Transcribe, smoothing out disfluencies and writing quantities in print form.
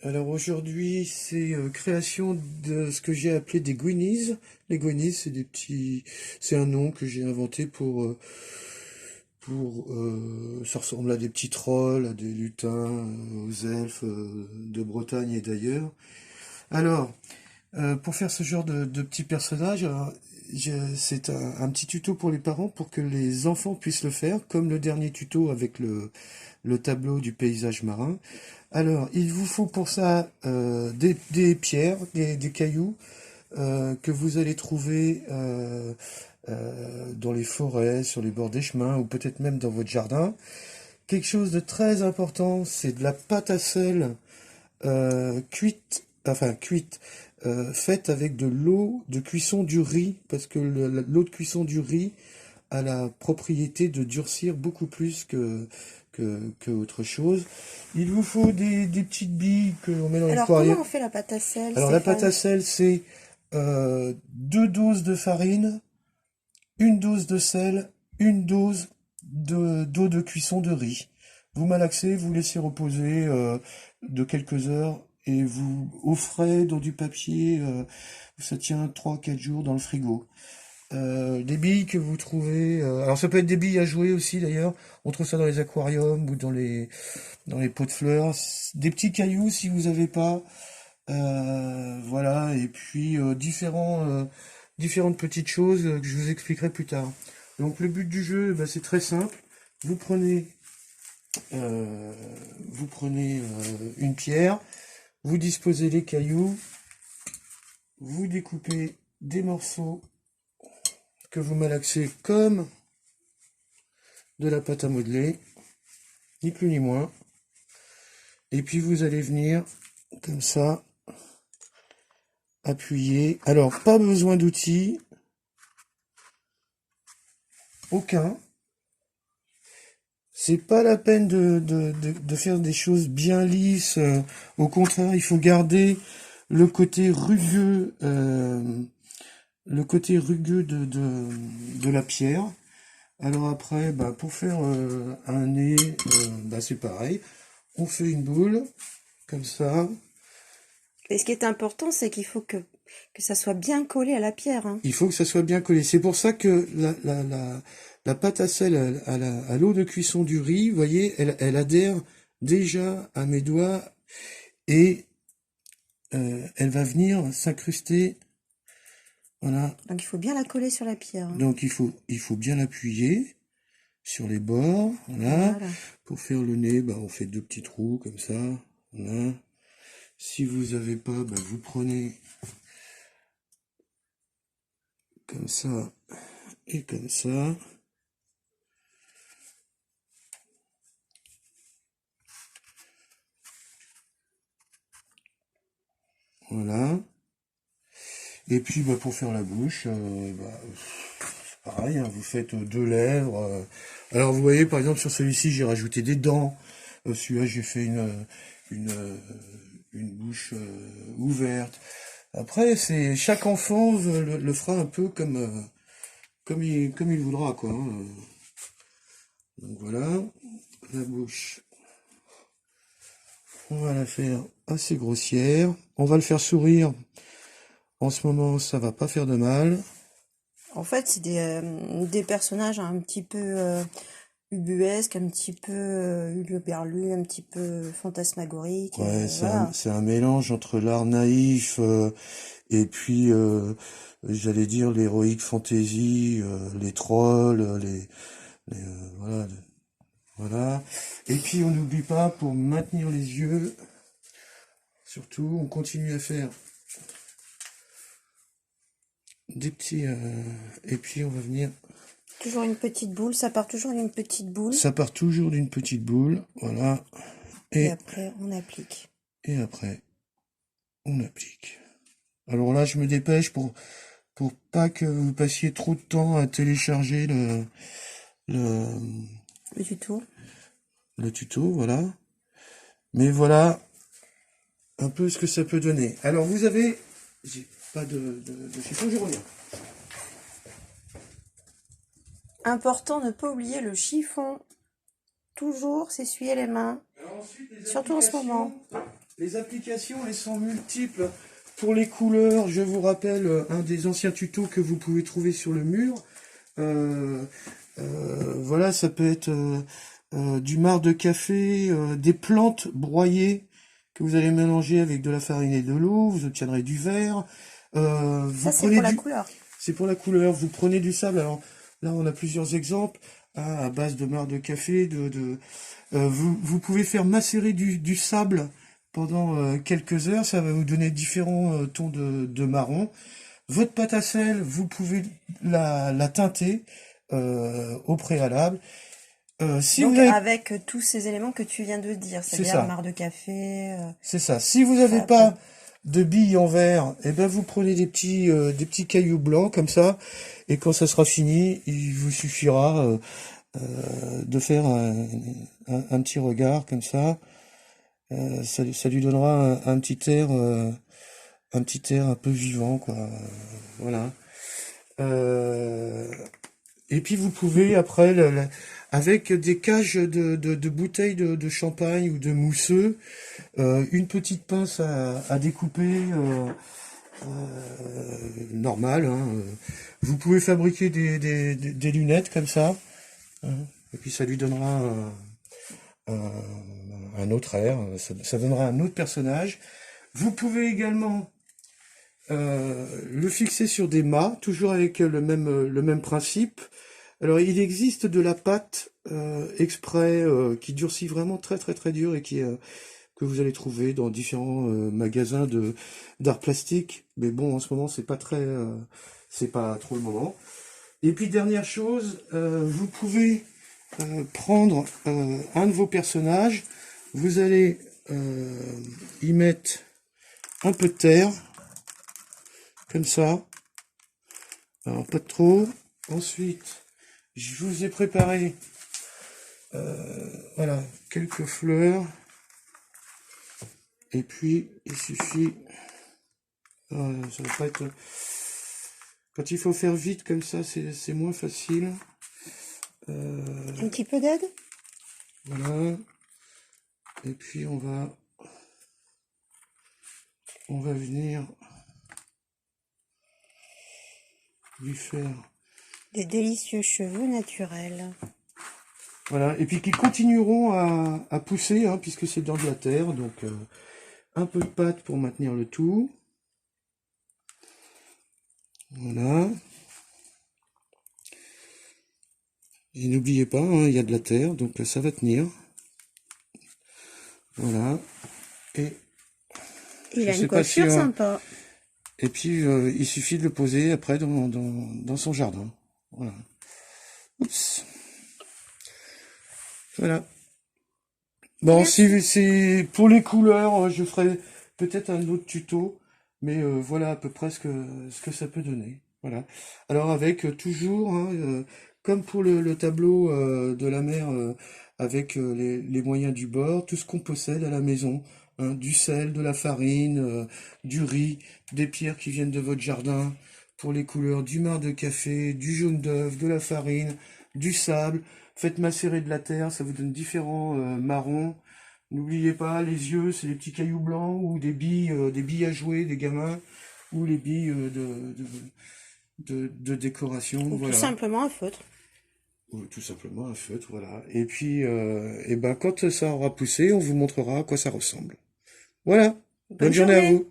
Alors aujourd'hui, c'est création de ce que j'ai appelé des Goonies. Les Goonies, c'est des petits, c'est un nom que j'ai inventé ça ressemble à des petits trolls, à des lutins, aux elfes de Bretagne et d'ailleurs. Alors, pour faire ce genre de petits personnages, alors, c'est un petit tuto pour les parents pour que les enfants puissent le faire, comme le dernier tuto avec le tableau du paysage marin. Alors, il vous faut pour ça des pierres, des cailloux que vous allez trouver dans les forêts, sur les bords des chemins ou peut-être même dans votre jardin. Quelque chose de très important, c'est de la pâte à sel cuite, faite avec de l'eau de cuisson du riz, parce que l'eau de cuisson du riz a la propriété de durcir beaucoup plus que autre chose. Il vous faut des petites billes qu'on met dans les Alors, comment poiriers. on fait la pâte à sel, Alors la pâte Stéphane? à sel, c'est 2 doses de farine, une dose de sel, une dose d'eau de cuisson de riz. Vous malaxez, vous laissez reposer de quelques heures et vous au frais dans du papier. Ça tient 3 4 jours dans le frigo. Des billes que vous trouvez. Alors ça peut être des billes à jouer aussi d'ailleurs. On trouve ça dans les aquariums ou dans les pots de fleurs. Des petits cailloux si vous n'avez pas. Voilà. Et puis différentes petites choses que je vous expliquerai plus tard. Donc le but du jeu, bah, c'est très simple. Vous prenez, euh, une pierre, vous disposez les cailloux, vous découpez des morceaux que vous malaxez comme de la pâte à modeler, ni plus ni moins. Et puis vous allez venir comme ça appuyer. Alors pas besoin d'outils, aucun. C'est pas la peine de faire des choses bien lisses. Au contraire, il faut garder le côté rugueux, de la pierre. Alors après, bah, pour faire un nez, bah, c'est pareil. On fait une boule, comme ça. Et ce qui est important, c'est qu'il faut que ça soit bien collé à la pierre, hein. Il faut que ça soit bien collé. C'est pour ça que la pâte à sel à l'eau de cuisson du riz, vous voyez, elle adhère déjà à mes doigts et elle va venir s'incruster. Voilà. Donc il faut bien la coller sur la pierre, hein. Donc il faut bien l'appuyer sur les bords. Voilà. Voilà. Pour faire le nez, bah, on fait 2 petits trous comme ça. Voilà. Si vous avez pas, bah, vous prenez comme ça et comme ça. Voilà. Et puis bah, pour faire la bouche, bah, pareil, hein, vous faites 2 lèvres. Alors vous voyez par exemple sur celui-ci j'ai rajouté des dents. Celui-là j'ai fait une, euh, une bouche ouverte. Après c'est chaque enfant le fera un peu comme il voudra quoi, hein. Donc voilà, la bouche, on va la faire assez grossière. On va le faire sourire. En ce moment ça va pas faire de mal. En fait, c'est des personnages un petit peu ubuesques, un petit peu huluberlus, un petit peu fantasmagoriques. Ouais, Voilà. c'est un mélange entre l'art naïf et puis, j'allais dire, l'héroïque fantasy, les trolls, voilà, voilà. Et puis, on n'oublie pas, pour maintenir les yeux, surtout, on continue à faire des petits... et puis, on va venir... Toujours une petite boule, ça part toujours d'une petite boule. Ça part toujours d'une petite boule, voilà. Et Et, après, on applique. et après, on applique. Alors là, je me dépêche pour pas que vous passiez trop de temps à télécharger le, Le tuto. le tuto, voilà. Mais voilà un peu ce que ça peut donner. Alors vous avez, j'ai pas de chiffon, je reviens. Important, ne pas oublier le chiffon. Toujours s'essuyer les mains. Alors ensuite, les Surtout en ce moment. Les applications, elles sont multiples. Pour les couleurs, je vous rappelle un des anciens tutos que vous pouvez trouver sur le mur. Voilà, ça peut être du marc de café, des plantes broyées que vous allez mélanger avec de la farine et de l'eau. Vous obtiendrez du verre. Vous Ça, c'est prenez pour la couleur. C'est pour la couleur. Vous prenez du sable. Alors là, on a plusieurs exemples hein, à base de marc de café. Vous pouvez faire macérer du sable pendant quelques heures. Ça va vous donner différents tons de marron. Votre pâte à sel, vous pouvez la teinter au préalable. Si Donc, vous avez... avec tous ces éléments que tu viens de dire, C'est c'est-à-dire ça. marc de café, C'est ça. Si vous n'avez sable. pas de billes en verre, eh ben vous prenez des petits cailloux blancs comme ça, et quand ça sera fini, il vous suffira de faire un petit regard comme ça. Ça lui donnera un petit air un peu vivant, quoi. Voilà. Et puis vous pouvez après, avec des cages de bouteilles de champagne ou de mousseux, une petite pince à découper normale. Hein, vous pouvez fabriquer des lunettes comme ça, hein, et puis ça lui donnera un autre air, ça donnera un autre personnage. Vous pouvez également le fixer sur des mâts, toujours avec le même principe. Alors il existe de la pâte exprès qui durcit vraiment très très très dur et que vous allez trouver dans différents magasins d'art plastique. Mais bon, en ce moment c'est pas trop le moment. Et puis dernière chose, vous pouvez prendre un de vos personnages, vous allez y mettre un peu de terre, comme ça, alors pas de trop. Ensuite, je vous ai préparé voilà, quelques fleurs, et puis il suffit, ça va pas être, quand il faut faire vite comme ça, c'est moins facile. Un petit peu d'aide? Voilà. Et puis on va venir lui faire Des délicieux cheveux naturels. voilà, et puis qui continueront à pousser, hein, puisque c'est dans de la terre, donc un peu de pâte pour maintenir le tout. Voilà. Et n'oubliez pas, hein, il y a de la terre, donc ça va tenir. Voilà. Et Il je a sais une pas si, coiffure sympa. et puis il suffit de le poser après dans son jardin. Voilà. Oups. Voilà. Bon, si pour les couleurs, je ferai peut-être un autre tuto, mais voilà à peu près ce que ça peut donner. Voilà. Alors avec toujours, hein, comme pour le tableau de la mer, avec les moyens du bord, tout ce qu'on possède à la maison, hein, du sel, de la farine, du riz, des pierres qui viennent de votre jardin, pour les couleurs, du marc de café, du jaune d'œuf, de la farine, du sable. Faites macérer de la terre, ça vous donne différents marrons. N'oubliez pas, les yeux, c'est des petits cailloux blancs ou des billes à jouer des gamins, ou les billes de décoration. Ou Voilà. tout simplement un feutre. Ou tout simplement un feutre, voilà. Et puis, et ben, quand ça aura poussé, on vous montrera à quoi ça ressemble. Voilà. Bonne journée à vous.